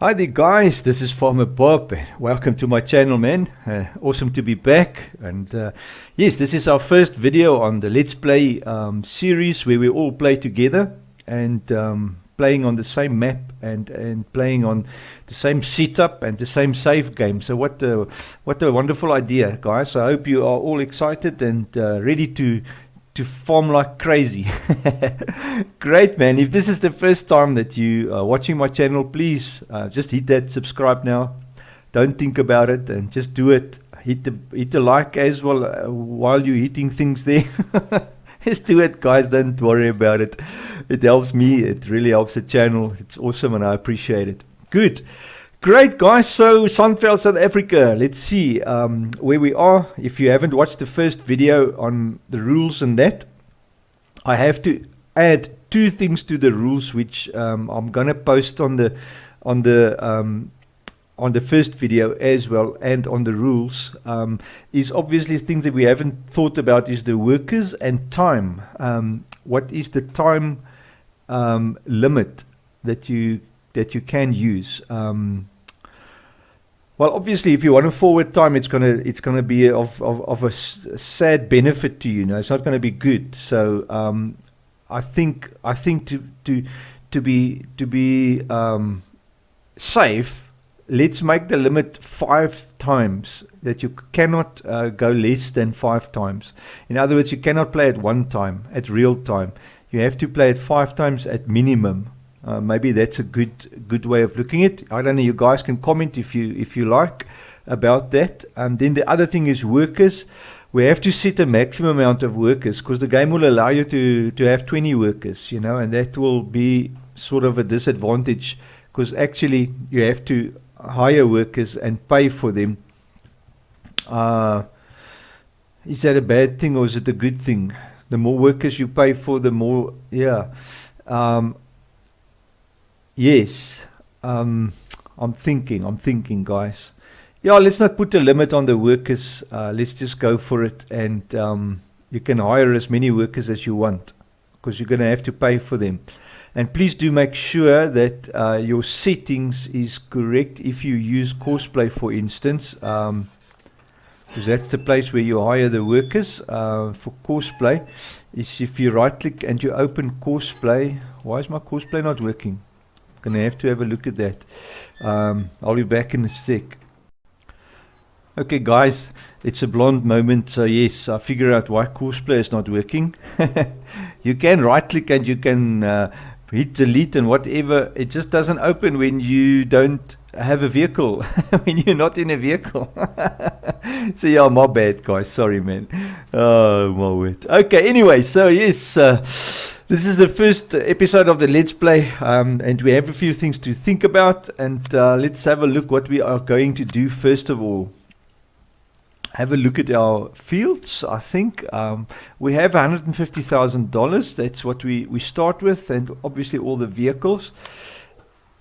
Hi there guys, this is Farmer Bob. Welcome to my channel, man. Awesome to be back. And yes, this is our first video on the Let's Play series where we all play together and playing on the same map and playing on the same setup and the same save game. So what a wonderful idea, guys. I hope you are all excited and ready to farm like crazy. Great, man. If this is the first time that you are watching my channel, please just hit that subscribe now. Don't think about it and just do it. Hit the like as well while you're hitting things there. Just do it, guys. Don't worry about it. It helps me. It really helps the channel. It's awesome and I appreciate it. Good. Great, guys. So Sandveld, South Africa. Let's see where we are. If you haven't watched the first video on the rules and that, I have to add two things to the rules, which I'm gonna post on the first video as well, and on the rules. Is obviously things that we haven't thought about is the workers and time. What is the time limit that you can use? Well, obviously, if you want to forward time, it's gonna be of a sad benefit to you. You know, it's not going to be good. So I think to be safe, let's make the limit 5 times. That you cannot go less than 5 times. In other words, you cannot play at one time, at real time. You have to play it 5 times at minimum. Maybe that's a good way of looking at it. I don't know. You guys can comment if you like about that. And then the other thing is workers. We have to set a maximum amount of workers because the game will allow you to have 20 workers, you know, and that will be sort of a disadvantage because actually you have to hire workers and pay for them. Is that a bad thing or is it a good thing? The more workers you pay for, the more, yeah. Yes, I'm thinking, guys. Yeah, let's not put a limit on the workers. Let's just go for it, and you can hire as many workers as you want, because you're going to have to pay for them. And please do make sure that your settings is correct. If you use Courseplay, for instance, because that's the place where you hire the workers for Courseplay. Is if you right-click and you open Courseplay. Why is my Courseplay not working? Gonna have to have a look at that. I'll be back in a sec. Okay guys, it's a blonde moment, so yes, I figure out why Courseplay is not working. You can right click and you can hit delete and whatever. It just doesn't open when you don't have a vehicle. When you're not in a vehicle. So yeah, my bad guys, sorry man. Oh my word. Okay, anyway, so yes, this is the first episode of the Let's Play, and we have a few things to think about, and let's have a look what we are going to do. First of all, have a look at our fields. I think we have $150,000. That's what we start with, and obviously all the vehicles.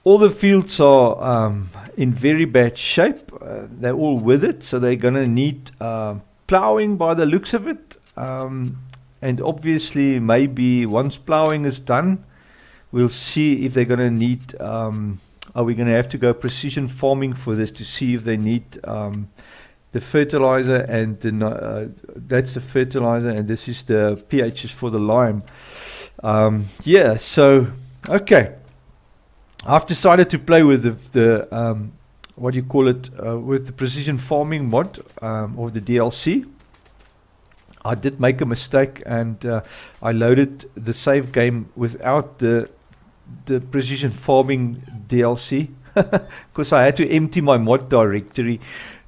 All the fields are in very bad shape. They're all withered, so they're going to need plowing by the looks of it. And obviously, maybe once plowing is done, we'll see if they're going to need, are we going to have to go precision farming for this to see if they need the fertilizer and that's the fertilizer, and this is the pHs for the lime. Yeah, so, okay. I've decided to play with the what do you call it, with the precision farming mod, or the DLC. I did make a mistake and I loaded the save game without the precision farming DLC because I had to empty my mod directory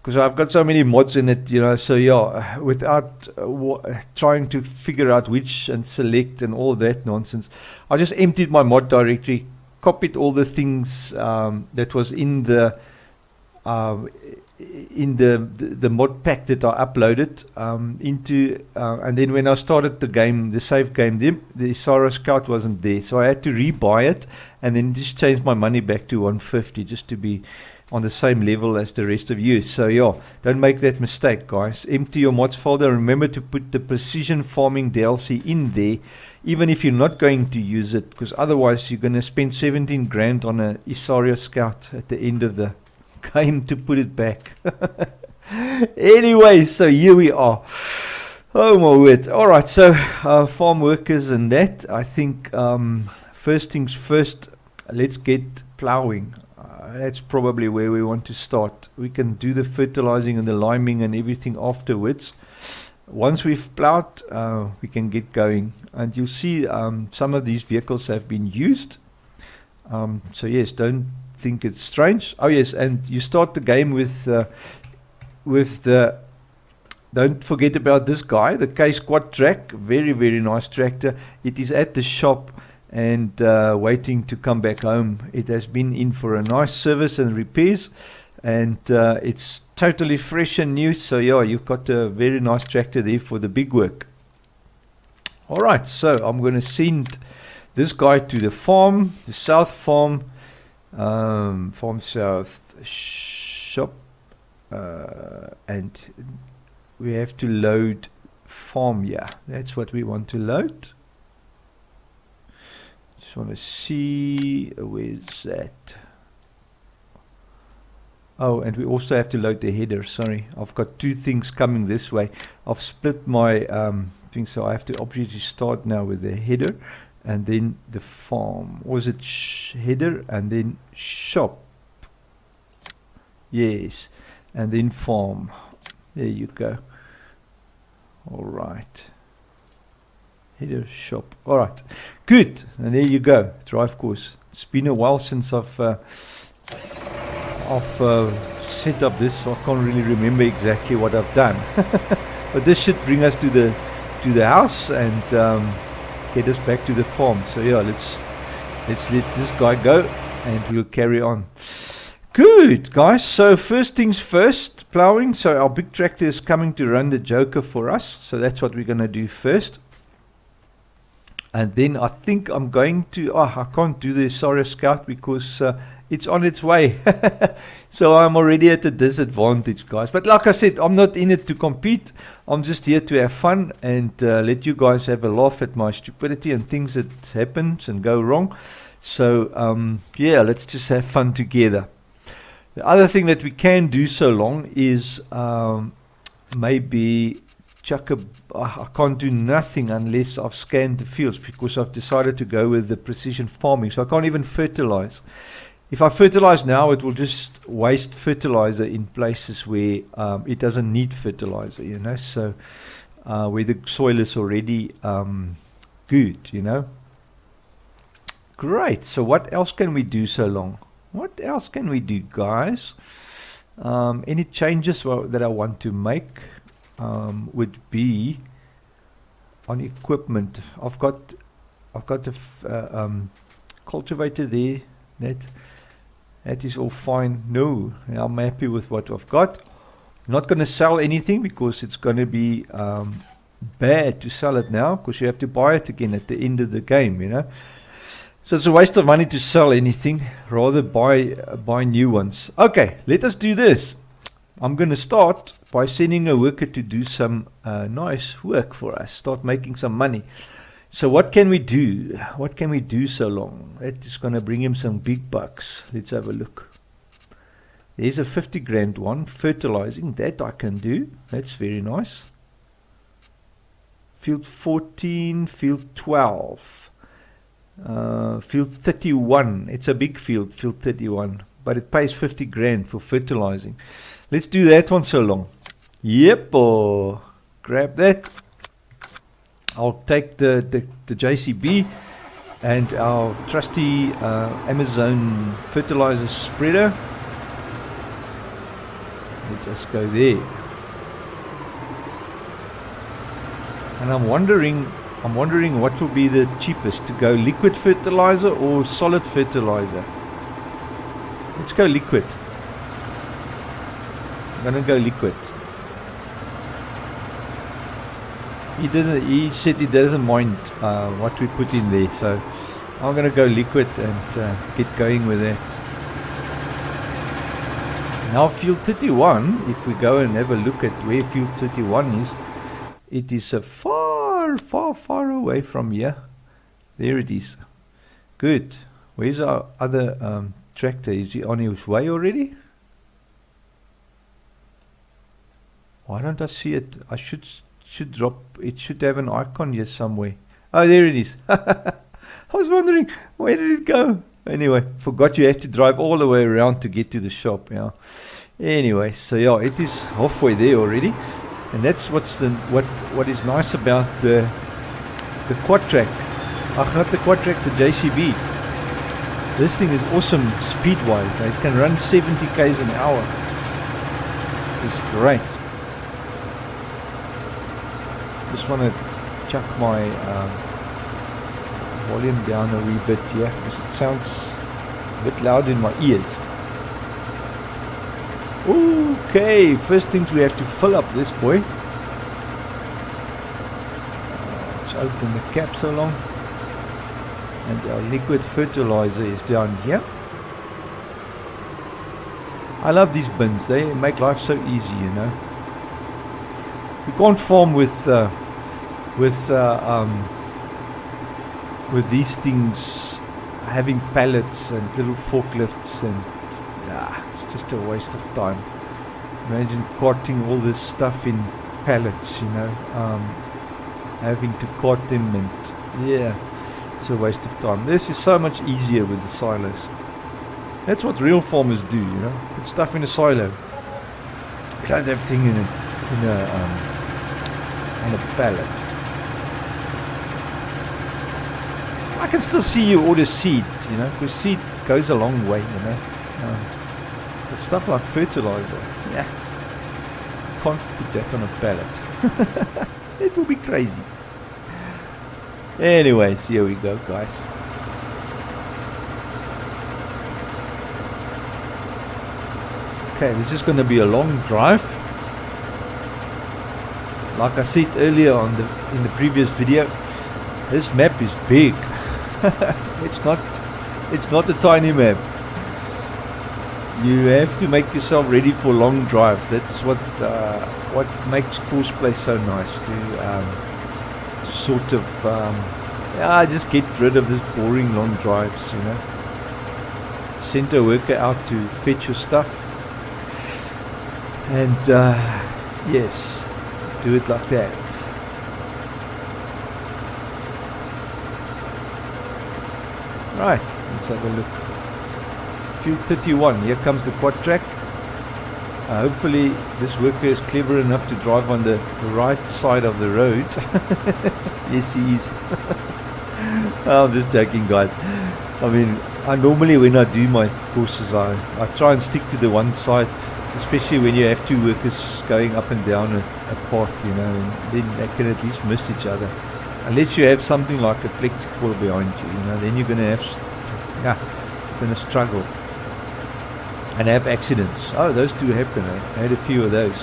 because I've got so many mods in it, you know. So yeah, without trying to figure out which and select and all that nonsense, I just emptied my mod directory, copied all the things that was in the mod pack that I uploaded into, and then when I started the game, the save game, the Sara Scout wasn't there, so I had to rebuy it and then just change my money back to 150 just to be on the same level as the rest of you. So yeah, don't make that mistake, guys. Empty your mods folder. Remember to put the precision farming DLC in there, even if you're not going to use it, because otherwise you're going to spend 17 grand on a Isaria Scout at the end of the game to put it back. Anyway, so here we are. Oh my word. Alright, so farm workers and that, I think first things first, let's get plowing. That's probably where we want to start. We can do the fertilizing and the liming and everything afterwards. Once we've plowed, we can get going. And you'll see some of these vehicles have been used. So yes, don't think it's strange. Oh yes, and you start the game with the... Don't forget about this guy, the K-Squad track. Very, very nice tractor. It is at the shop and waiting to come back home. It has been in for a nice service and repairs, and it's totally fresh and new. So yeah, you've got a very nice tractor there for the big work. Alright, so I'm going to send this guy to the farm, the south farm, farm south shop, and we have to load farm. Yeah, that's what we want to load. Just want to see where's that. Oh, and we also have to load the header. Sorry, I've got two things coming this way. I've split my thing, so I have to obviously start now with the header and then the farm. Or is it header and then shop? Yes, and then farm. There you go. Alright. Header shop. Alright. Good. And there you go. Drive course. It's been a while since I've set up this, so I can't really remember exactly what I've done. But this should bring us to the house and get us back to the farm. So yeah, let's let this guy go and we'll carry on. Good, guys. So first things first, plowing. So our big tractor is coming to run the Joker for us. So that's what we're going to do first. And then I think I'm going to... I can't do the Isaria Scout because it's on its way. So I'm already at a disadvantage, guys. But like I said, I'm not in it to compete. I'm just here to have fun and let you guys have a laugh at my stupidity and things that happens and go wrong. So yeah, let's just have fun together. The other thing that we can do so long is maybe chuck a... I can't do nothing unless I've scanned the fields because I've decided to go with the precision farming. So I can't even fertilize. If I fertilize now, it will just waste fertilizer in places where it doesn't need fertilizer, you know. So where the soil is already good, you know. Great. So what else can we do so long? What else can we do, guys? Any changes that I want to make would be on equipment. I've got the cultivator there. That is all fine. No, I'm happy with what I've got. Not going to sell anything because it's going to be bad to sell it now because you have to buy it again at the end of the game, you know. So it's a waste of money to sell anything, rather buy new ones. Okay, let us do this. I'm going to start by sending a worker to do some nice work for us, start making some money. So what can we do? What can we do so long? That is going to bring him some big bucks. Let's have a look. There's a 50 grand one, fertilizing, that I can do. That's very nice. Field 14, field 12. Field 31, it's a big field, field 31, but it pays 50 grand for fertilizing. Let's do that one so long. Yep, grab that. I'll take the JCB and our trusty Amazon fertilizer spreader. Let's just go there. And I'm wondering what will be the cheapest, to go liquid fertilizer or solid fertilizer. Let's go liquid. I'm gonna go liquid. He said he doesn't mind what we put in there, so I'm gonna go liquid and get going with that. Now field 31, if we go and have a look at where field 31 is, it is a far away from here. There it is. Good. Where's our other tractor? Is he on his way already? Why don't I see it? I should drop. It should have an icon here somewhere. Oh, there it is. I was wondering, where did it go? Anyway, forgot you have to drive all the way around to get to the shop. Yeah. Anyway, so yeah, it is halfway there already, and that's what is nice about the quad track. Not the quad track, the JCB. This thing is awesome speed-wise. It can run 70 k's an hour. It's great. Just want to chuck my volume down a wee bit here because it sounds a bit loud in my ears. Okay, first things we have to fill up this boy. Let's open the cap so long. And our liquid fertilizer is down here. I love these bins, they make life so easy, you know. You can't farm with these things having pallets and little forklifts, and it's just a waste of time. Imagine carting all this stuff in pallets, you know, having to cart them, and yeah, it's a waste of time. This is so much easier with the silos. That's what real farmers do, you know, put stuff in a silo. You don't have thing on a pallet. I can still see you order seed, you know, because seed goes a long way, you know. But stuff like fertilizer, yeah, can't put that on a pallet. It will be crazy. Anyways, here we go, guys. Okay, this is going to be a long drive. Like I said earlier in the previous video, this map is big. It's not a tiny map. You have to make yourself ready for long drives. That's what makes Courseplay so nice, to sort of just get rid of this boring long drives, you know. Send a worker out to fetch your stuff, and yes, do it like that. Right, let's have a look. Field 31, here comes the quad track. Hopefully this worker is clever enough to drive on the right side of the road. Yes, he is. I'm just joking, guys. I mean, I normally, when I do my courses, I try and stick to the one side, especially when you have two workers going up and down a path, you know, and then they can at least miss each other. Unless you have something like a flexible behind you, you know, then you're going to have, you're going to struggle and have accidents. Oh, those do happen. I had a few of those.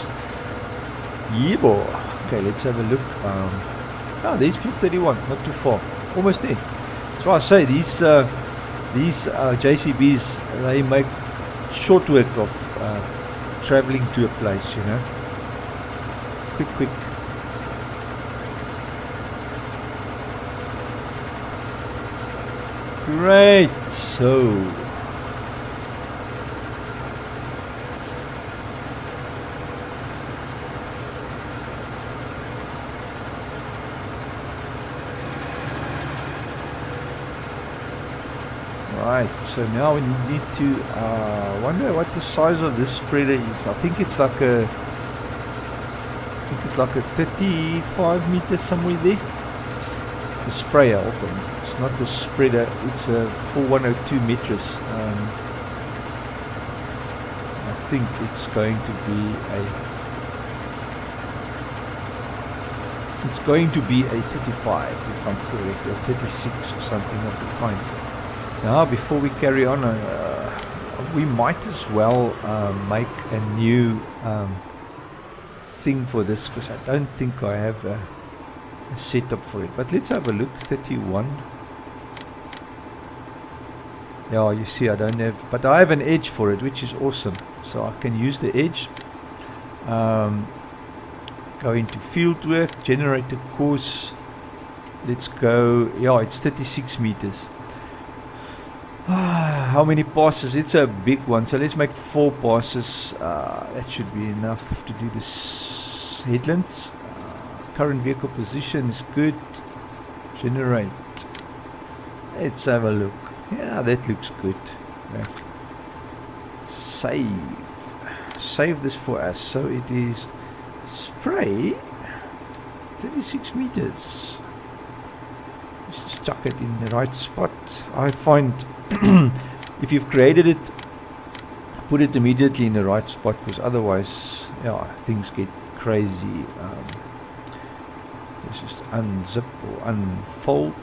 Yeah, boy. Okay, let's have a look. There's field 31, not too far, almost there. That's why I say these JCBs, they make short work of traveling to a place, you know. Quick. Great. So right, so now we need to wonder what the size of this spreader is. I think it's like a 35 meters somewhere there. The sprayer, it's not the spreader, it's a 4102 meters. I think it's going to be a 35 if I'm correct, or 36 or something of the kind. Now before we carry on, we might as well make a new thing for this, because I don't think I have a setup for it. But let's have a look. 31. Yeah, you see I don't have, but I have an edge for it, which is awesome. So I can use the edge. Go into field work, generate a course. Let's go. Yeah, it's 36 meters. How many passes? It's a big one, so let's make 4 passes. That should be enough to do this headlands. Current vehicle position is good. Generate. Let's have a look. Yeah, that looks good. Back. Save this for us. So it is spray 36 meters. Let's just chuck it in the right spot. I find if you've created it, put it immediately in the right spot, because otherwise, yeah, things get crazy. Let's just unzip or unfold,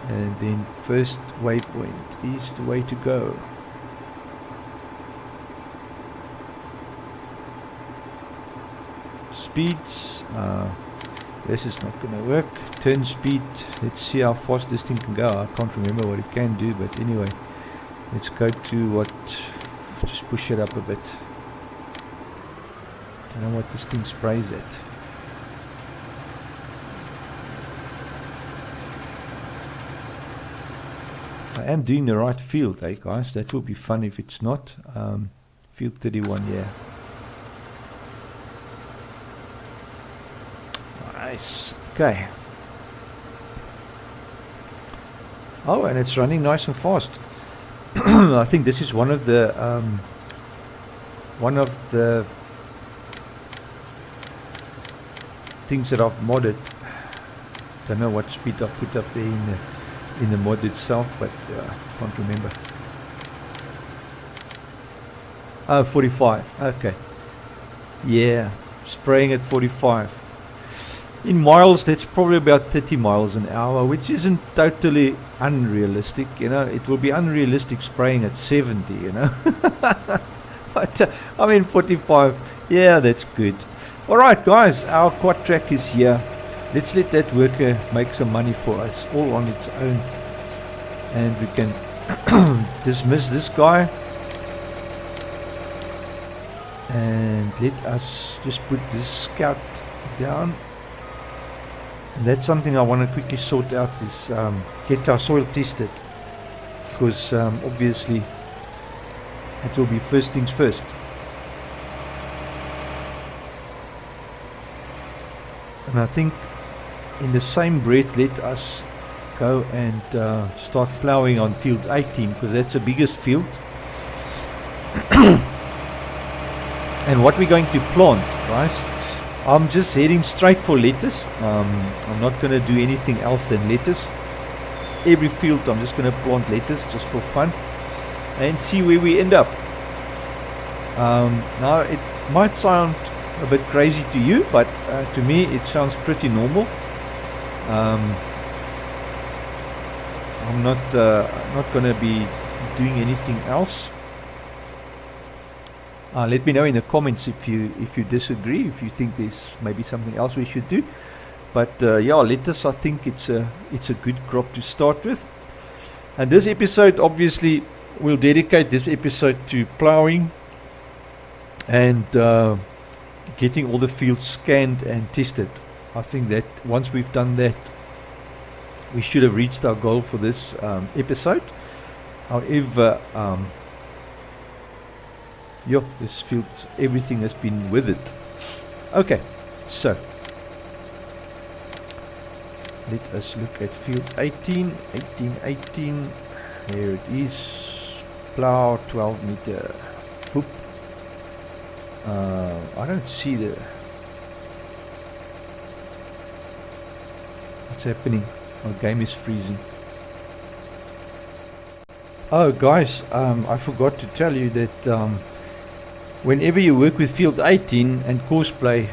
and then first waypoint is the way to go. Speeds, this is not going to work. Turn speed, let's see how fast this thing can go. I can't remember what it can do, but anyway, let's go to what, just push it up a bit. Don't know what this thing sprays at. I am doing the right field, eh guys? That will be fun if it's not. Field 31, yeah. Nice. Okay. Oh, and it's running nice and fast. I think this is one of the things that I've modded. Don't know what speed I put up there in the mod itself, but can't remember. 45. Okay. Yeah, spraying at 45. In miles, that's probably about 30 miles an hour, which isn't totally unrealistic, you know. It will be unrealistic spraying at 70, you know. But I mean 45, yeah, that's good. Alright guys, our quad track is here. Let's let that worker make some money for us, all on its own. And we can dismiss this guy. And let us just put this scout down. And that's something I want to quickly sort out, is get our soil tested, because obviously it will be first things first. And I think in the same breath, let us go and start ploughing on field 18, because that's the biggest field. And what we're going to plant, guys, I'm just heading straight for lettuce. I'm not going to do anything else than lettuce. Every field I'm just going to plant lettuce just for fun and see where we end up. Now it might sound a bit crazy to you, but to me it sounds pretty normal. I'm not going to be doing anything else. Let me know in the comments if you disagree, if you think there's maybe something else we should do. But yeah, lettuce, I think it's a good crop to start with. And this episode, obviously, we'll dedicate this episode to ploughing and getting all the fields scanned and tested. I think that once we've done that, we should have reached our goal for this episode. However, yeah, this field, everything has been with it. Okay, so let us look at field 18. Here it is. Plow 12 meter. Whoop. I don't see the. What's happening? Our game is freezing. Oh, guys, I forgot to tell you that. Whenever you work with field 18 and courseplay,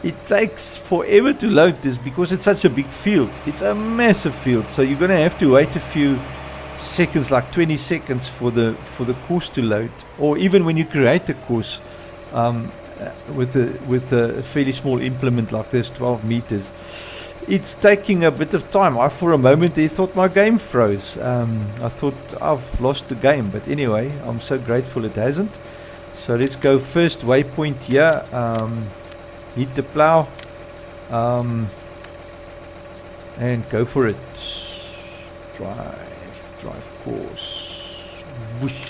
it takes forever to load this because it's such a big field. It's a massive field, so you're going to have to wait a few seconds, like 20 seconds for the course to load. Or even when you create a course with a fairly small implement like this, 12 meters, It's taking a bit of time. I for a moment there thought my game froze. I thought I've lost the game, but anyway, I'm so grateful it hasn't. So let's go first waypoint here. Hit the plow and go for it. Drive course. Whoosh.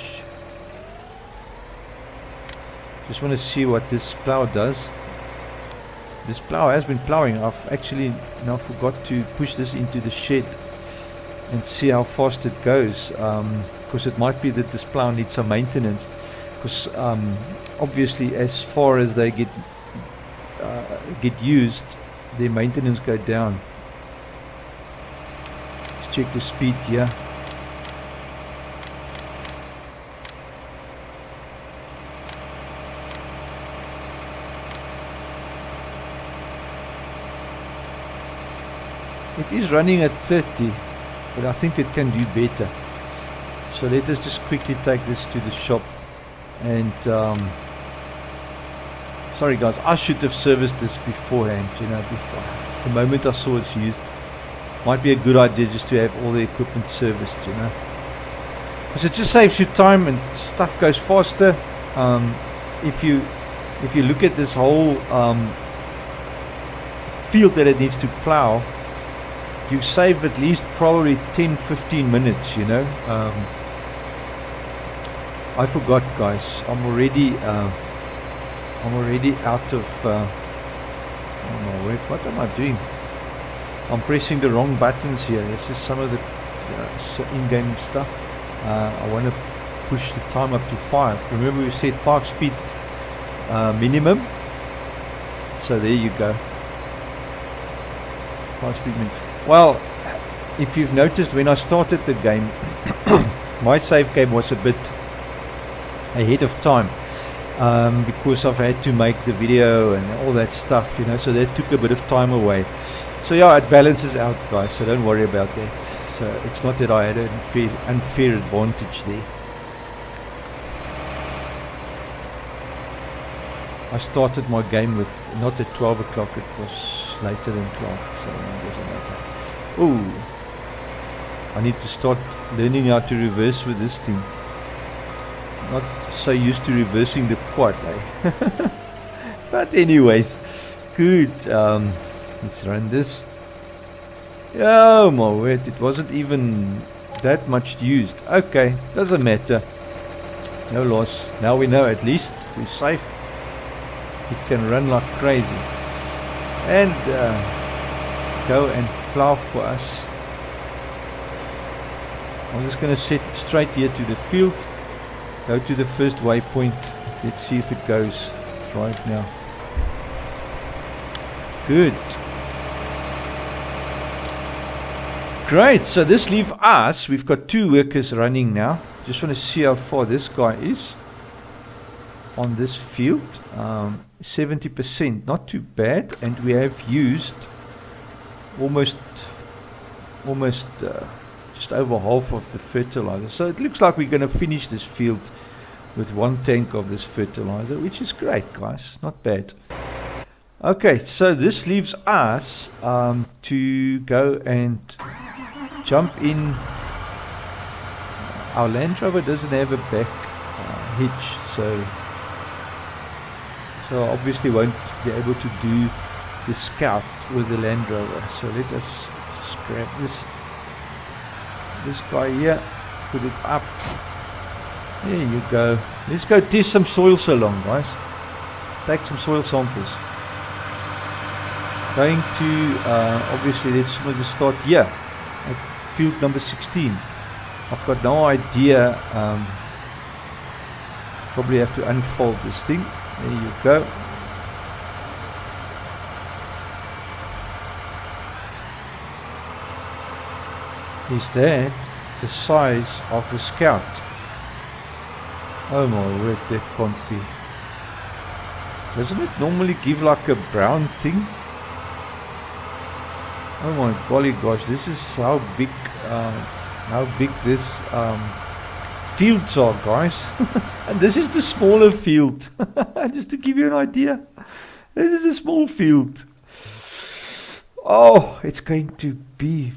Just want to see what this plow does. This plow has been plowing. I've actually now forgot to push this into the shed and see how fast it goes, because it might be that this plow needs some maintenance, because obviously as far as they get used, their maintenance go down. Let's check the speed here. It is running at 30, but I think it can do better. So let us just quickly take this to the shop. And sorry guys, I should have serviced this beforehand, you know, before the moment I saw it's used. Might be a good idea just to have all the equipment serviced, you know, because it just saves you time and stuff goes faster. If you look at this whole field that it needs to plow, you save at least probably 10-15 minutes, you know. I forgot, guys. I'm already out of oh no, wait, what am I doing? I'm pressing the wrong buttons here. This is some of the in-game stuff. I want to push the time up to 5. Remember we said 5 speed minimum. So there you go. 5 speed minimum. Well, if you've noticed, when I started the game, my save game was a bit ahead of time, because I've had to make the video and all that stuff, you know, so that took a bit of time away. So yeah, it balances out, guys, so don't worry about that. So it's not that I had an unfair advantage there. I started my game with not at 12 o'clock, it was later than 12, so it doesn't matter. Oh, I need to start learning how to reverse with this thing. Not so used to reversing the quad, eh? But anyways, good. Let's run this. Oh my word, it wasn't even that much used. Okay, doesn't matter. No loss. Now we know at least we're safe. It can run like crazy. And go and plow for us. I'm just going to set it straight here to the field. Go to the first waypoint. Let's see if it goes right now. Good. Great, so this leaves us, we've got 2 workers running now. Just want to see how far this guy is on this field. 70%, not too bad, and we have used almost just over half of the fertilizer. So it looks like we're going to finish this field with 1 tank of this fertilizer, which is great, guys, not bad. Okay, so this leaves us to go and jump in. Our Land Rover doesn't have a back hitch, so obviously won't be able to do the Scout with the Land Rover. So let us scrap this guy here, put it up. There you go. Let's go test some soils along, guys. Take some soil samples. Going to obviously let's start here at field number 16. I've got no idea. Probably have to unfold this thing. There you go. Is that the size of a Scout? Oh my word, that can't be. Doesn't it normally give like a brown thing? Oh my golly gosh, this is how big this fields are, guys. And this is the smaller field. Just to give you an idea, this is a small field. Oh, it's going to be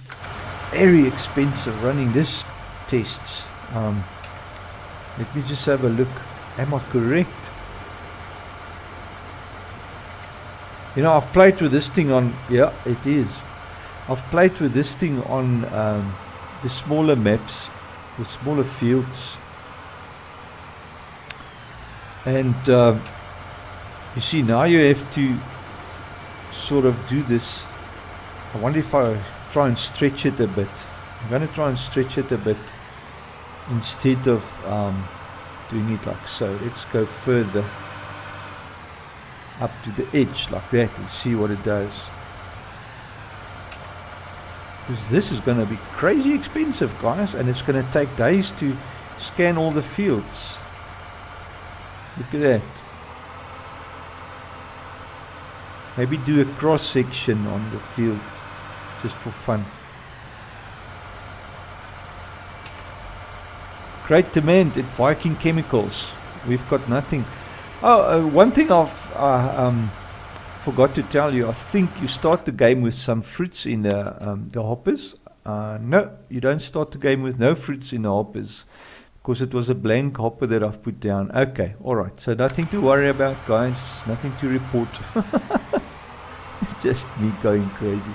very expensive running this tests. Let me just have a look. Am I correct? You know, I've played with this thing on, yeah, it is. I've played with this thing on the smaller maps, the smaller fields. And you see, now you have to sort of do this. I wonder if I try and stretch it a bit. I'm going to try and stretch it a bit instead of doing it like so. Let's go further up to the edge like that and see what it does. Because this is going to be crazy expensive, guys, and it's going to take days to scan all the fields. Look at that. Maybe do a cross section on the field just for fun. Great demand at Viking Chemicals. We've got nothing. Oh, one thing I've forgot to tell you. I think you start the game with some fruits in the hoppers. No, you don't start the game with no fruits in the hoppers, because it was a blank hopper that I've put down. Okay, alright. So nothing to worry about, guys. Nothing to report. It's just me going crazy.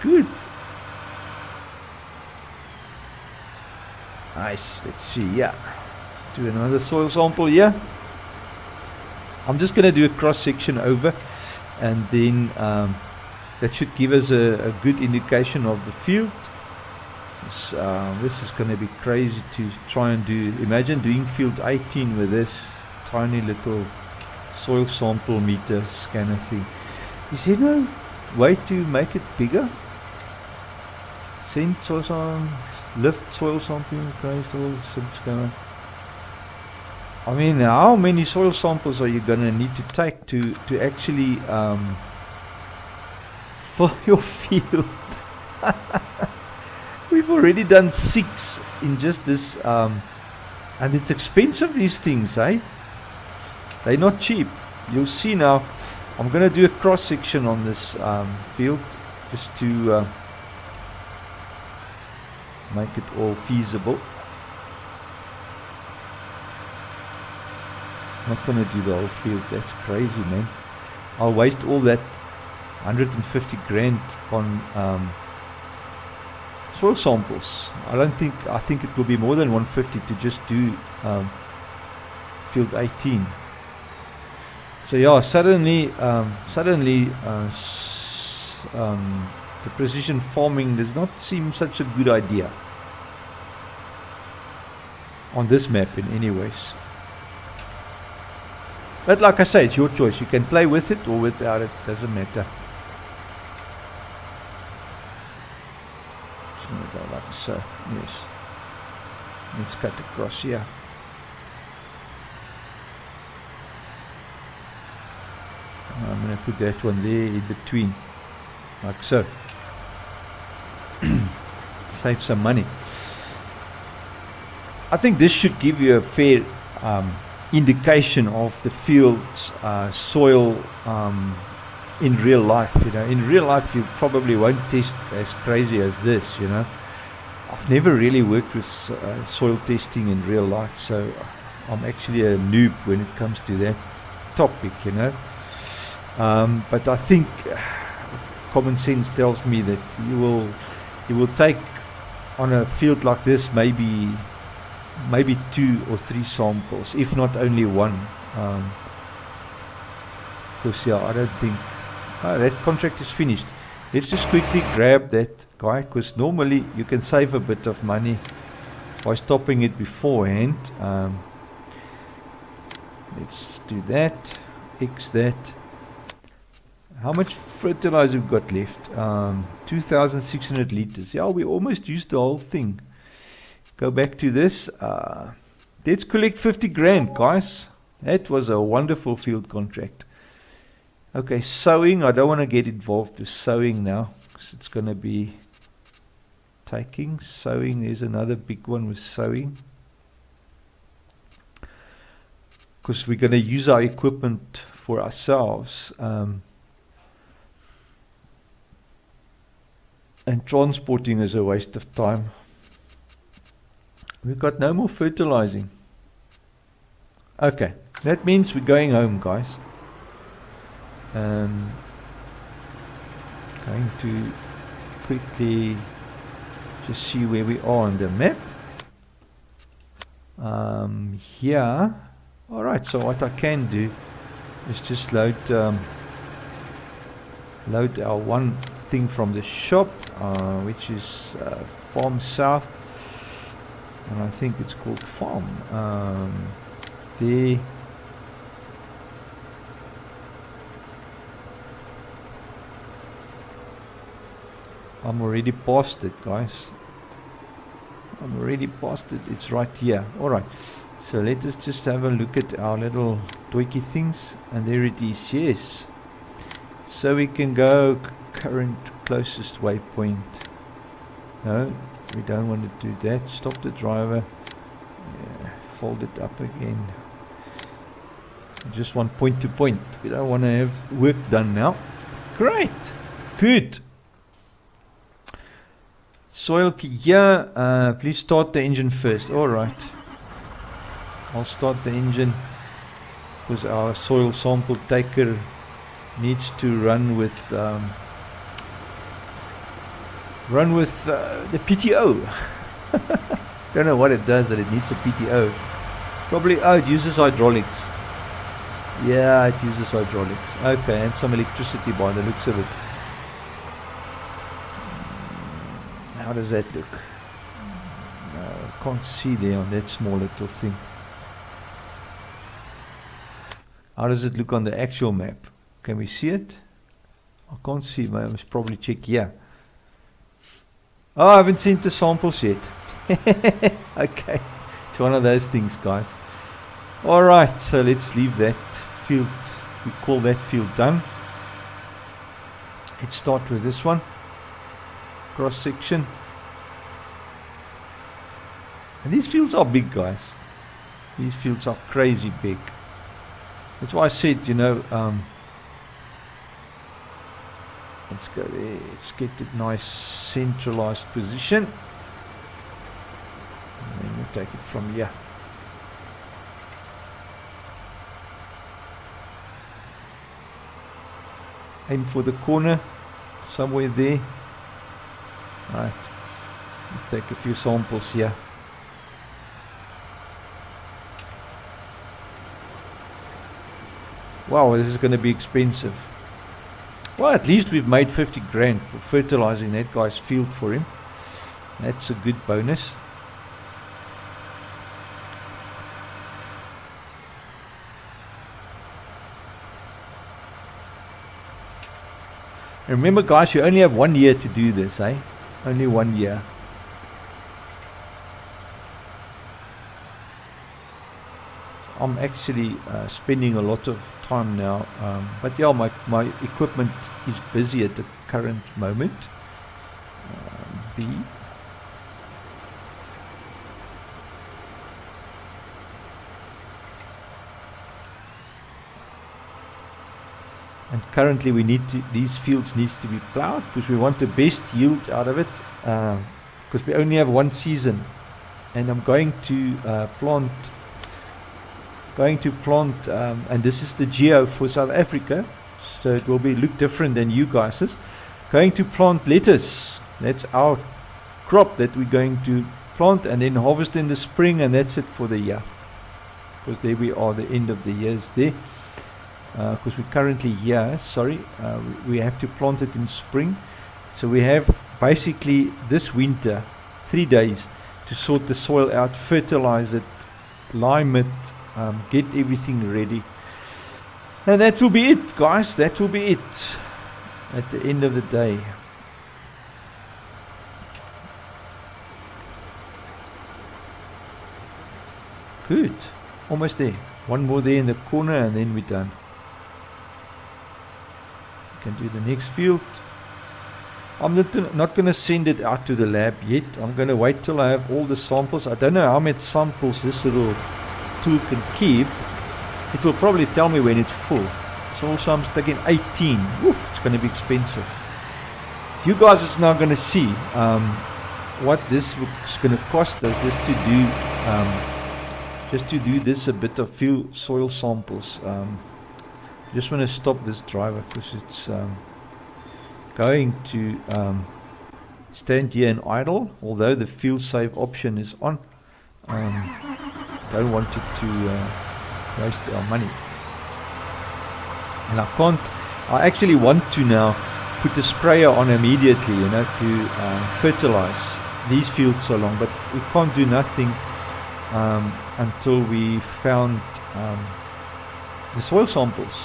Good. Nice. Let's see. Yeah. Do another soil sample here. I'm just going to do a cross section over, and then that should give us a good indication of the field. This is going to be crazy to try and do. Imagine doing field 18 with this tiny little soil sample meter scanner thing. Is there no way to make it bigger? Send soil sample, lift soil sampling, scanner. I mean, how many soil samples are you going to need to take to actually fill your field? We've already done 6 in just this, and it's expensive, these things, eh? They're not cheap. You'll see now. I'm going to do a cross section on this field just to make it all feasible. Not going to do the whole field. That's crazy, man. I'll waste all that 150 grand on soil samples. I think it will be more than 150 to just do field 18. So yeah, suddenly the precision farming does not seem such a good idea on this map in any ways. But like I say, it's your choice. You can play with it or without it, doesn't matter. Just going to go like so, yes. Let's cut across here. I'm going to put that one there in between, like so. Save some money. I think this should give you a fair indication of the field's soil in real life. You know, in real life you probably won't test as crazy as this. You know, I've never really worked with soil testing in real life, so I'm actually a noob when it comes to that topic. You know, but I think common sense tells me that you will take on a field like this maybe 2 or 3 samples, if not only one. Because yeah, I don't think that contract is finished. Let's just quickly grab that guy, because normally you can save a bit of money by stopping it beforehand. Let's do that, X that. How much fertilizer we've got left? 2,600 liters. Yeah, we almost used the whole thing. Go back to this. Let's collect 50 grand, guys. That was a wonderful field contract. Okay, sowing. I don't want to get involved with sowing now, because it's going to be taking. Sowing is another big one with sowing, because we're going to use our equipment for ourselves. And transporting is a waste of time. We've got no more fertilizing. Okay, that means we're going home, guys. Going to quickly just see where we are on the map. Here. Alright, so what I can do is just load our one thing from the shop, which is Farm South, and I think it's called Farm. There. I'm already past it, guys. I'm already past it. It's right here. Alright. So let us just have a look at our little toiky things. And there it is. Yes. So we can go current closest waypoint. No, we don't want to do that. Stop the driver. Yeah, fold it up again. We just want point to point. We don't want to have work done now. Great. Good. Soil key, yeah, please start the engine first. Alright, I'll start the engine because our soil sample taker needs to run with the PTO. Don't know what it does, that it needs a PTO. Probably, oh, it uses hydraulics. Yeah, it uses hydraulics. Okay, and some electricity by the looks of it. How does that look? I can't see there on that small little thing. How does it look on the actual map? Can we see it? I can't see, but I must probably check here. Oh, I haven't seen the samples yet. Okay, it's one of those things, guys. Alright, so let's leave that field. We call that field done. Let's start with this one. Cross section. And these fields are big, guys. These fields are crazy big. That's why I said, you know, let's go there. Let's get it nice centralized position. And then we'll take it from here. Aim for the corner, somewhere there. Right, let's take a few samples here. Wow, this is going to be expensive. Well, at least we've made 50 grand for fertilizing that guy's field for him. That's a good bonus. And remember, guys, you only have 1 year to do this, eh? Only 1 year. I'm actually spending a lot of time now, but yeah, my equipment is busy at the current moment. B. And currently we need to, these fields needs to be plowed because we want the best yield out of it, because we only have 1 season. And I'm going to plant, and this is the geo for South Africa, so it will be look different than you guys's. Going to plant lettuce. That's our crop that we're going to plant and then harvest in the spring, and that's it for the year. Because there we are, the end of the year is there. Because we're currently here, we have to plant it in spring. So we have basically this winter 3 days to sort the soil out, fertilize it, lime it, get everything ready. And that will be it, guys. That will be it at the end of the day. Good. Almost there. One more there in the corner and then we're done. Can do the next field. I'm not going to send it out to the lab yet. I'm going to wait till I have all the samples. I don't know how many samples this little tool can keep. It will probably tell me when it's full. So also I'm taking 18. Woo, it's going to be expensive. You guys is now going to see what this is going to cost us just to do this a bit of few soil samples. Just want to stop this driver because it's going to stand here and idle, although the field save option is on. Don't want it to waste our money, and I actually want to now put the sprayer on immediately, you know, to fertilize these fields so long, but we can't do nothing until we found the soil samples.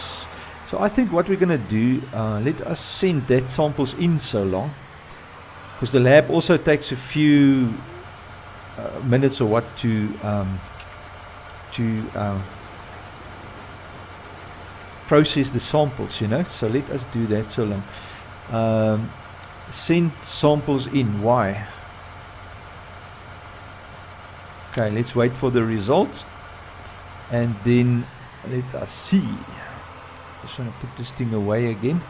So I think what we're going to do, let us send that samples in so long, because the lab also takes a few minutes or what to process the samples, you know. So let us do that so long. Send samples in. Why? Okay, let's wait for the results and then let us see. Just want to put this thing away again.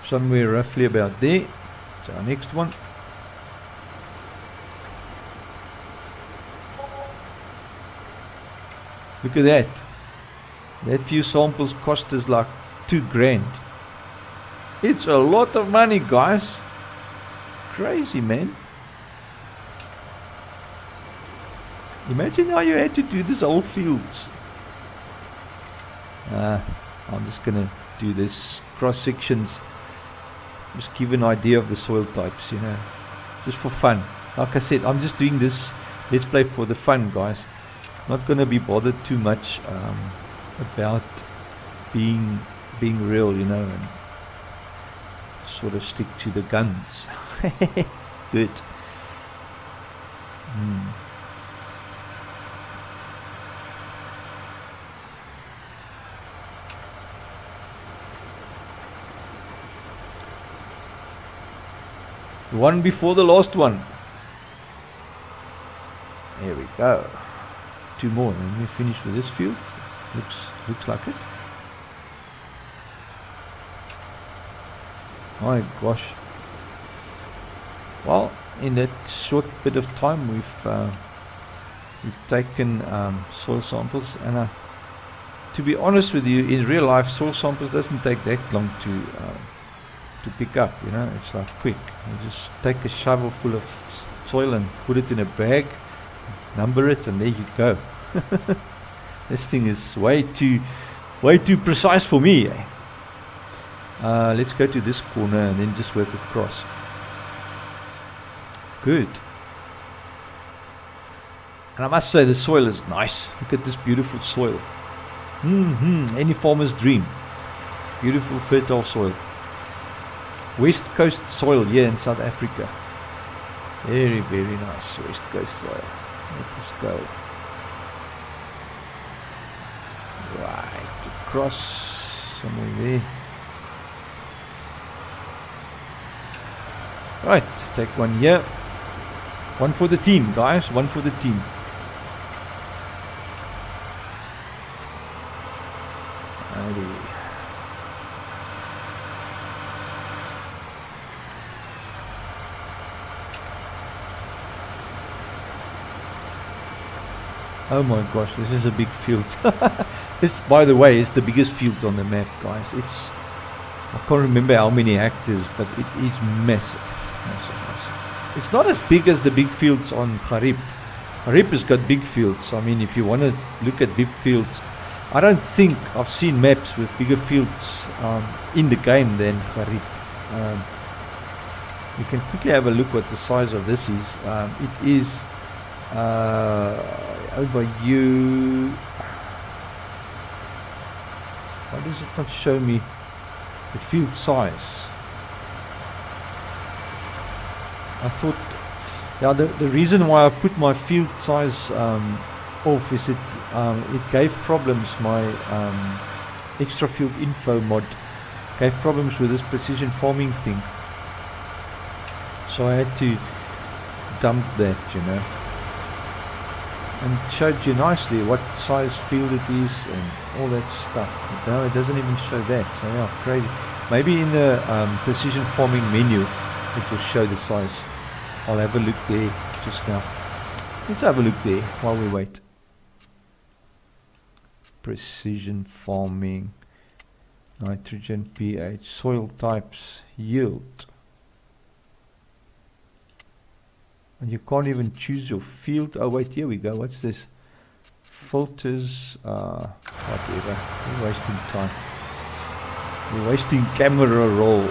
Somewhere roughly about there. So our next one. Look at that. That few samples cost us like $2,000. It's a lot of money, guys. Crazy, man. Imagine how you had to do this whole fields. I'm just gonna do this cross sections. Just give an idea of the soil types, you know, just for fun. Like I said, I'm just doing this let's play for the fun, guys. Not gonna be bothered too much about being real, you know, and sort of stick to the guns. Good. The one before the last one. There we go. 2 more, and then we finish with this field. Looks like it. My gosh. Well, in that short bit of time, we've taken soil samples, and to be honest with you, in real life, soil samples doesn't take that long to pick up. You know, it's like quick. You just take a shovel full of soil and put it in a bag, number it, and there you go. This thing is way too precise for me. Let's go to this corner and then just work across. Good. And I must say the soil is nice. Look at this beautiful soil. Any farmer's dream. Beautiful fertile soil. West Coast soil here in South Africa. Very, very nice West Coast soil. Let us go. Right, across somewhere there. Right, take one here. One for the team, guys. One for the team. Oh my gosh, this is a big field. This, by the way, is the biggest field on the map, guys. I can't remember how many hectares, but it is massive. Massive. It's not as big as the big fields on Garib. Garib has got big fields. I mean, if you want to look at big fields, I don't think I've seen maps with bigger fields in the game than Garib. You can quickly have a look what the size of this is. It is over you. Why does it not show me the field size? I thought, yeah, the reason why I put my field size off is it gave problems. My extra field info mod gave problems with this precision farming thing, so I had to dump that, you know. and showed you nicely what size field it is and all that stuff. But no, it doesn't even show that. So yeah, crazy. Maybe in the precision farming menu it will show the size. I'll have a look there just now. Let's have a look there while we wait. Precision farming, nitrogen, pH, soil types, yield. And you can't even choose your field. Oh wait, here we go. What's this? Filters, whatever. We're wasting time. We're wasting camera roll.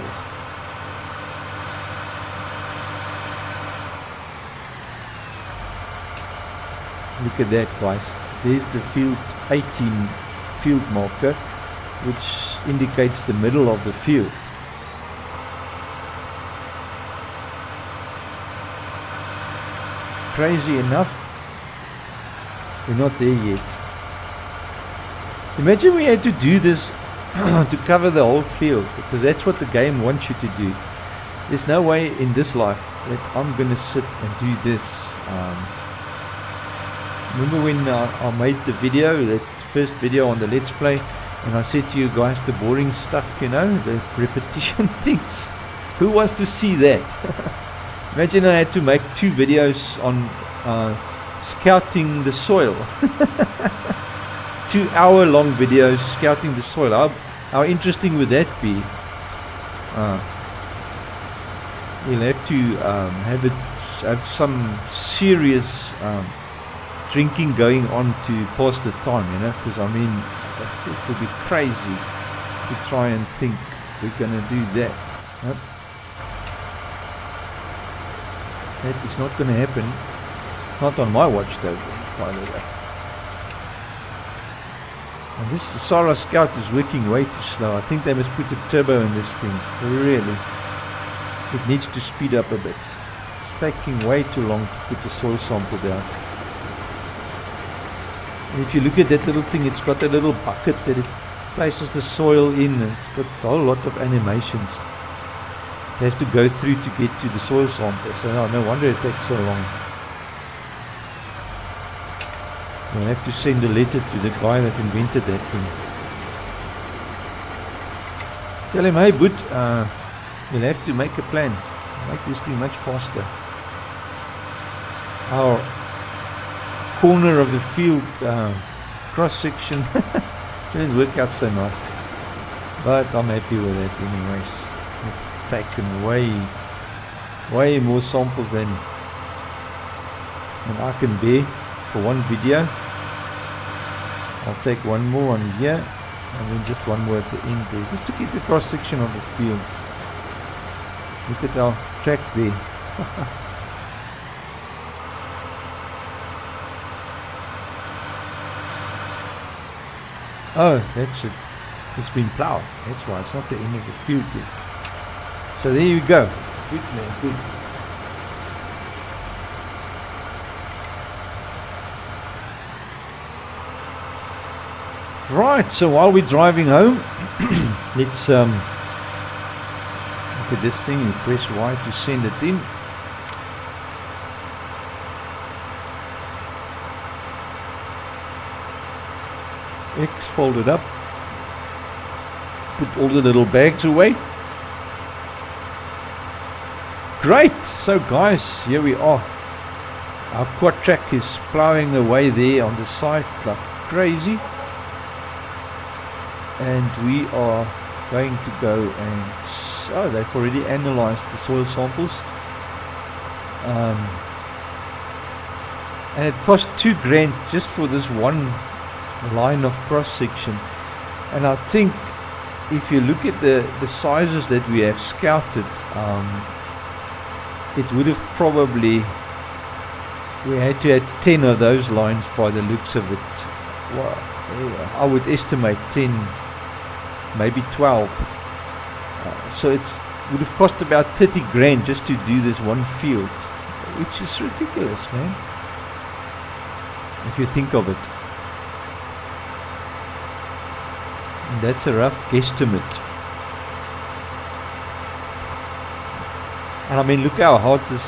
Look at that, guys. There's the field 18 field marker, which indicates the middle of the field. Crazy enough, we're not there yet. Imagine we had to do this to cover the whole field, because that's what the game wants you to do. There's no way in this life that I'm going to sit and do this. Remember when I made the video, that first video on the Let's Play, and I said to you guys the boring stuff, you know, the repetition things. Who wants to see that? Imagine I had to make 2 videos on scouting the soil. 2-hour-long videos scouting the soil. How interesting would that be? You'll have to have some serious drinking going on to pass the time, you know, because I mean, it would be crazy to try and think we're going to do that. Nope. That is not going to happen. Not on my watch though, by the way. And this Sara Scout is working way too slow. I think they must put a turbo in this thing. Really. It needs to speed up a bit. It's taking way too long to put the soil sample down. And if you look at that little thing, it's got a little bucket that it places the soil in. It's got a whole lot of animations. It has to go through to get to the soil sample. So no wonder it takes so long. We'll have to send a letter to the guy that invented that thing. Tell him, hey Boot, we'll have to make a plan. Make this thing much faster. Our corner of the field cross section didn't work out so nice. But I'm happy with that anyways. Taken way more samples than I can bear for one video. I'll take one more on here and then just one more at the end there, just to get the cross section of the field. Look at our track there. Oh, that's it. It's been ploughed. That's why it's not the end of the field yet. So there you go. Good man, good. Right, so while we're driving home, let's look at this thing and press Y to send it in. X folded up. Put all the little bags away. Great! So guys, here we are. Our quad track is ploughing away there on the side like crazy. And we are going to go and... Oh, they've already analyzed the soil samples. And it cost $2,000 just for this one line of cross section. And I think if you look at the sizes that we have scouted, it would have probably, we had to have 10 of those lines by the looks of it. Well, I would estimate 10, maybe 12. So it would have cost about $30,000 just to do this one field, which is ridiculous, man, if you think of it. And that's a rough guesstimate. And I mean, look how hard this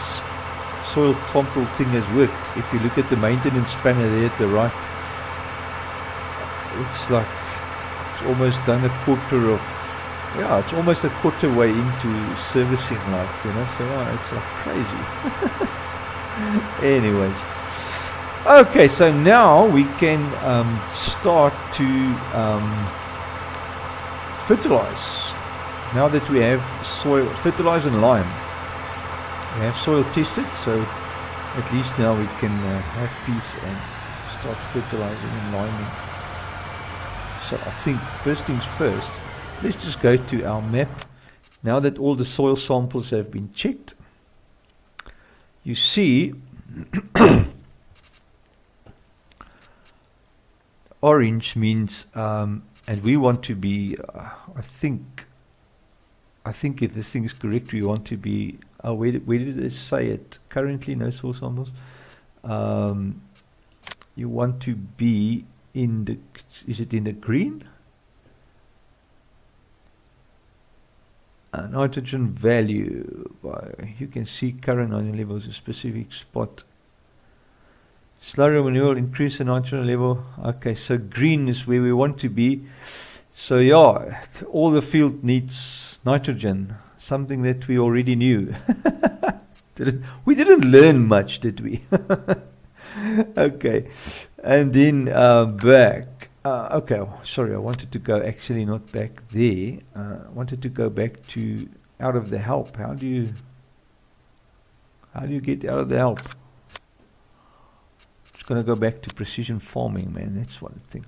soil sample thing has worked. If you look at the maintenance spanner there at the right, it's like it's almost done a quarter of, yeah, it's almost a quarter way into servicing life, you know. So yeah, it's like crazy. Anyways, okay, so now we can start to fertilize. Now that we have soil, fertilize and lime. We have soil tested, so at least now we can have peace and start fertilizing and liming. So I think first things first, let's just go to our map. Now that all the soil samples have been checked, you see orange means, and we want to be, I think if this thing is correct, we want to be, where did it say it? Currently no soil samples. You want to be in the, is it in the green? Nitrogen value, you can see current nitrogen levels, a specific spot. Slurry renewal, increase the nitrogen level. Okay, so green is where we want to be. So yeah, all the field needs nitrogen, something that we already knew. We didn't learn much, did we? Okay, and then back. Okay, sorry, I wanted to go actually not back there. I wanted to go back to out of the help. How do you get out of the help? Just gonna go back to precision farming, man. That's one thing.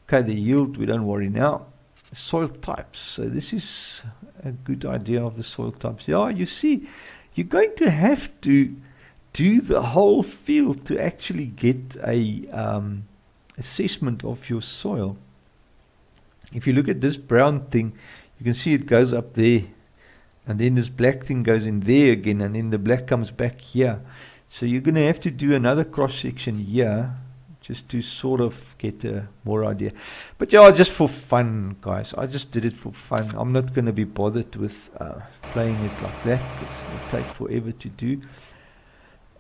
Okay, the yield, we don't worry now. Soil types. So this is a good idea of the soil types. Yeah, you see, you're going to have to do the whole field to actually get a assessment of your soil. If you look at this brown thing, you can see it goes up there, and then this black thing goes in there again, and then the black comes back here. So you're going to have to do another cross section here, just to sort of get a more idea. But yeah, just for fun, guys. I just did it for fun. I'm not going to be bothered with playing it like that, because it will take forever to do.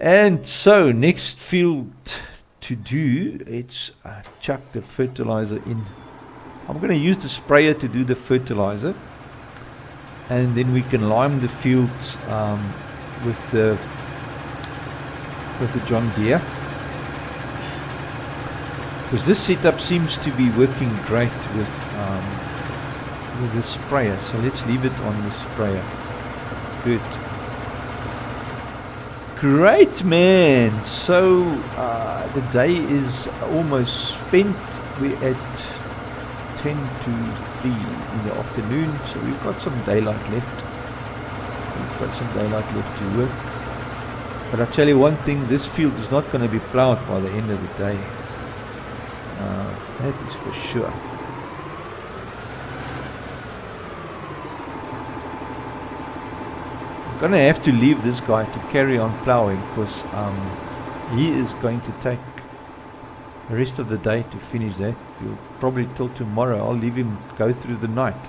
And so, next field to do, it's chuck the fertilizer in. I'm going to use the sprayer to do the fertilizer, and then we can lime the fields with the John Deere. Because this setup seems to be working great with the sprayer. So let's leave it on the sprayer. Good. Great, man. So the day is almost spent. We're at 10 to 3 in the afternoon. So we've got some daylight left. To work. But I'll tell you one thing, this field is not going to be plowed by the end of the day. That is for sure. I'm going to have to leave this guy to carry on plowing, because he is going to take the rest of the day to finish that. You'll probably till tomorrow. I'll leave him go through the night.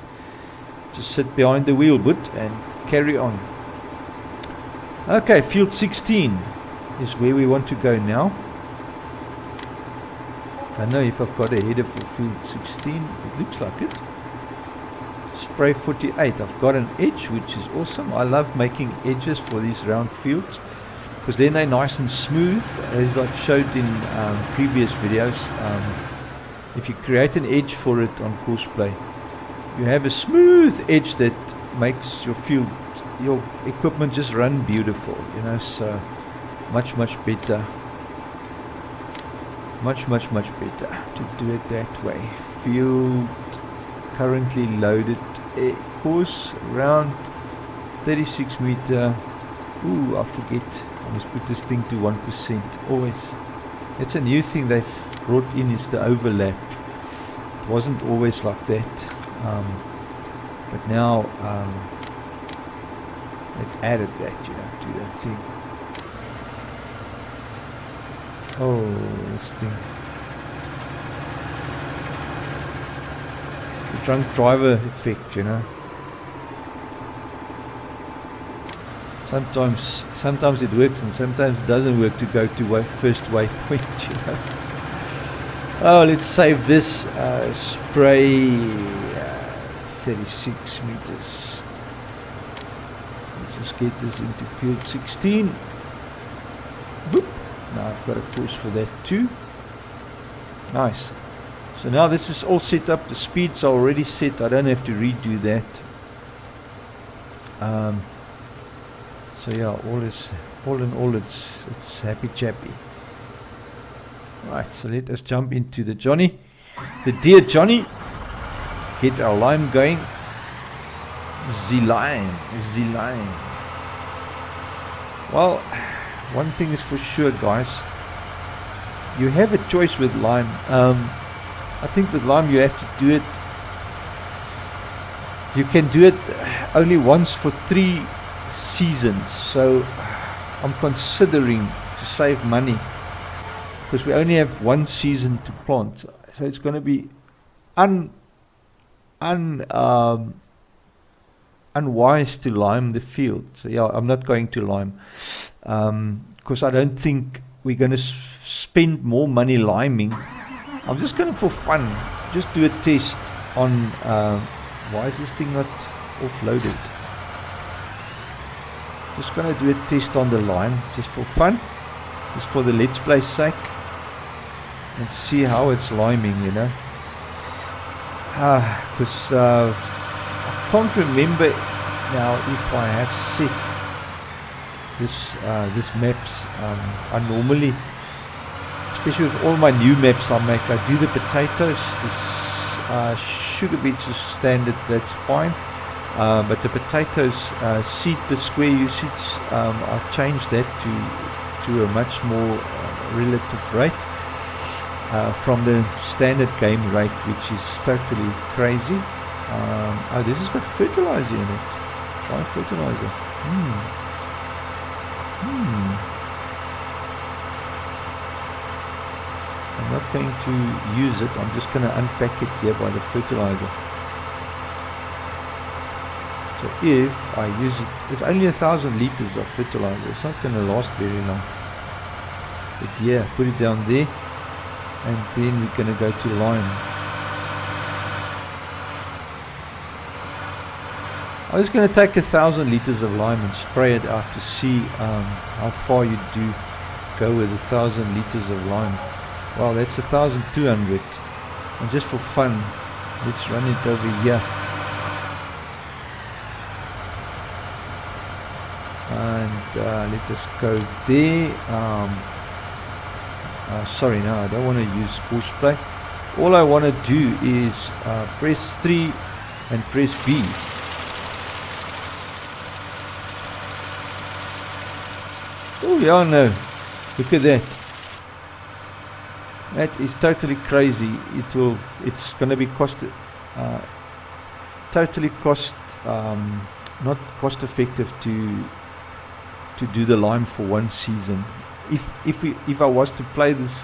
Just sit behind the wheel boot and carry on. Okay, field 16 is where we want to go now. I don't know if I've got a header for field 16. It looks like it. Spray 48. I've got an edge, which is awesome. I love making edges for these round fields, because then they're nice and smooth, as I've showed in previous videos. If you create an edge for it on Courseplay, you have a smooth edge that makes your field, your equipment just run beautiful, you know. So much better. Much better to do it that way. Field currently loaded. Course around 36 meter. Ooh, I forget. I must put this thing to 1%. Always. It's a new thing they've brought in, is the overlap. It wasn't always like that. But now they've added that, you know, to that thing. Oh, this thing. The drunk driver effect, you know. Sometimes it works and sometimes it doesn't work to go to first waypoint, you know. Oh, let's save this spray 36 meters. Let's just get this into field 16. Whoop. Now I've got a course for that too. Nice. So now this is all set up. The speeds are already set. I don't have to redo that. So yeah, all in all, it's happy chappy. Right, so let us jump into the Johnny, the dear Johnny. Get our lime going. The lime. Well, one thing is for sure, guys. You have a choice with lime. I think with lime you have to do it. You can do it only once for 3 seasons. So I'm considering to save money, because we only have 1 season to plant. So it's going to be unwise to lime the field. So yeah, I'm not going to lime, because I don't think we're going to spend more money liming. I'm just going to, for fun, just do a test on why is this thing not offloaded? Just going to do a test on the lime, just for fun, just for the Let's Play sake, and see how it's liming, you know. Because I can't remember now if I have set this maps. I normally, especially with all my new maps I make, I do the potatoes. This sugar beets is standard, that's fine. But the potatoes seed per square usage, I changed that to a much more relative rate from the standard game rate, which is totally crazy. Oh, this has got fertilizer in it. Try fertilizer. I'm not going to use it. I'm just going to unpack it here by the fertilizer. So if I use it, it's only 1,000 liters of fertilizer. It's not going to last very long. But yeah, put it down there, and then we're going to go to lime. I'm just going to take 1,000 liters of lime and spray it out to see how far you do go with 1,000 liters of lime. Well, that's 1,200, and just for fun, let's run it over here. And let us go there. Sorry, no, I don't want to use course play. All I want to do is press 3 and press B. Oh yeah, no, look at that. That is totally crazy. It's going to be totally not cost effective to do the lime for 1 season. If I was to play this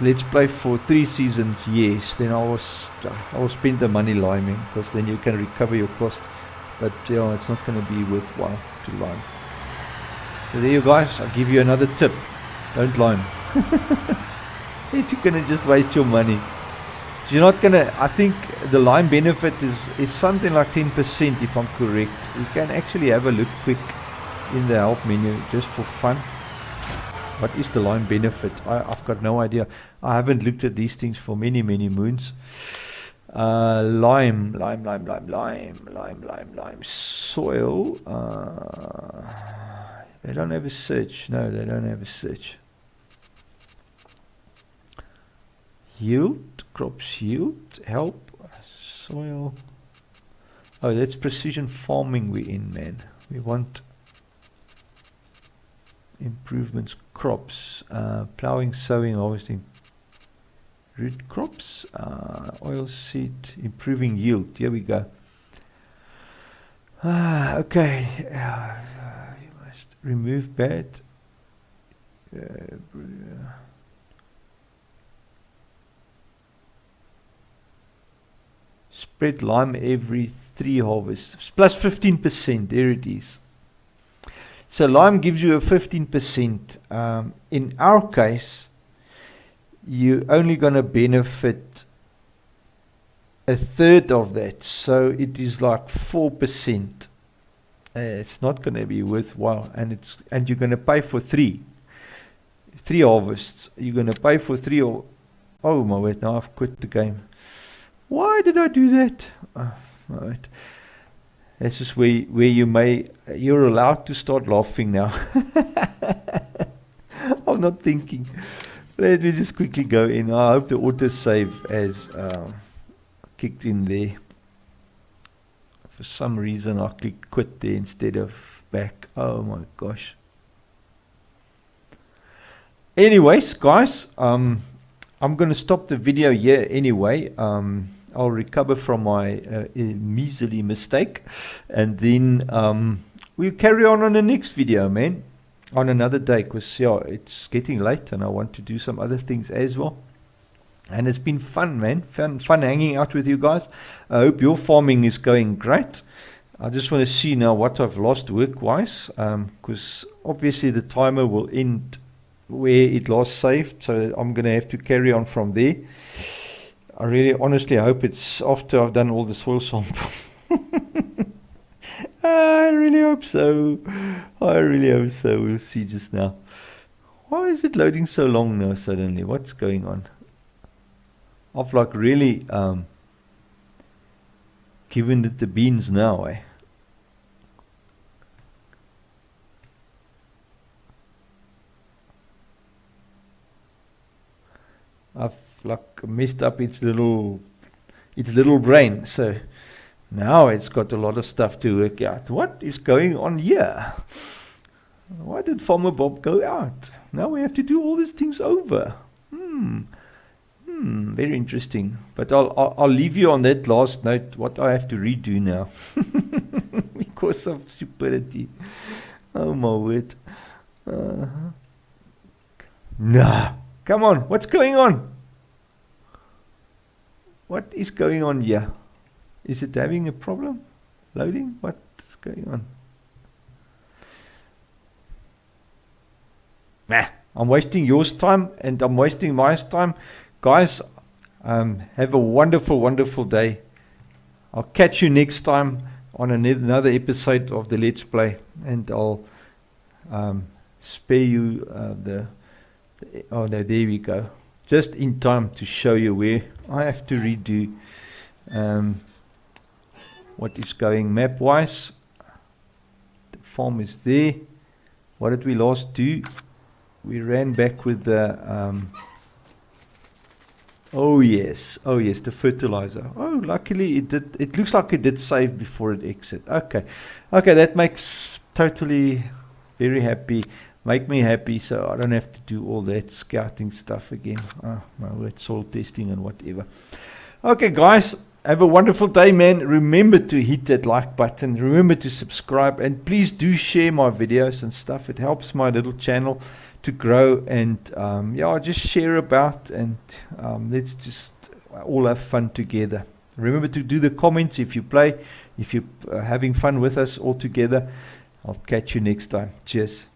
Let's Play for 3 seasons, yes, then I will spend the money liming, because then you can recover your cost. But yeah, it's not going to be worthwhile to lime. So there you guys, I'll give you another tip. Don't lime. You're going to just waste your money. So you're not going to, I think the lime benefit is something like 10%, if I'm correct. You can actually have a look quick in the help menu just for fun. What is the lime benefit? I've got no idea. I haven't looked at these things for many moons. Lime. Soil. They don't have a search. No, they don't have a search. Yield, crops yield, help, soil. Oh, that's precision farming we're in, man. We want improvements, crops, plowing, sowing, harvesting, root crops, oil seed, improving yield. Here we go. Okay. You must remove bad. Spread lime every 3 harvests. Plus 15%. There it is. So lime gives you a 15%. In our case, you're only going to benefit a third of that. So it is like 4%. It's not going to be worthwhile. And you're going to pay for 3 harvests. You're going to pay for 3 or... Oh my word, now I've quit the game. Why did I do that? Right. This is where you're allowed to start laughing now. I'm not thinking. Let me just quickly go in. I hope the autosave has kicked in there. For some reason I clicked quit there instead of back. Oh my gosh. Anyways, guys, I'm going to stop the video here anyway. I'll recover from my measly mistake, and then we'll carry on the next video, man, on another day, because yeah, it's getting late and I want to do some other things as well. And it's been fun, man, fun hanging out with you guys. I hope your farming is going great. I just want to see now what I've lost work-wise, because obviously the timer will end where it last saved, so I'm going to have to carry on from there. I really honestly hope it's after I've done all the soil samples. I really hope so. I really hope so. We'll see just now. Why is it loading so long now suddenly? What's going on? I've like really given it the beans now, eh? I've like messed up its little brain, so now it's got a lot of stuff to work out. What is going on here? Why did Farmer Bob go out? Now we have to do all these things over. Very interesting. But I'll leave you on that last note. What I have to redo now because of stupidity. Oh my word. Nah, come on. What's going on? What is going on here? Is it having a problem? Loading? What's going on? Nah, I'm wasting your time and I'm wasting my time. Guys, have a wonderful, wonderful day. I'll catch you next time on another episode of the Let's Play. And I'll spare you oh no, there we go. Just in time to show you where I have to redo what is going map wise. The farm is there. What did we last do? We ran back with the oh yes, the fertilizer. Oh, luckily it did. It looks like it did save before it exit. Okay, that makes totally very happy. Make me happy, so I don't have to do all that scouting stuff again. Oh my word, soil testing and whatever. Okay, guys, have a wonderful day, man. Remember to hit that like button. Remember to subscribe, and please do share my videos and stuff. It helps my little channel to grow, and yeah, just share about, and let's just all have fun together. Remember to do the comments if you play, if you're having fun with us all together. I'll catch you next time. Cheers.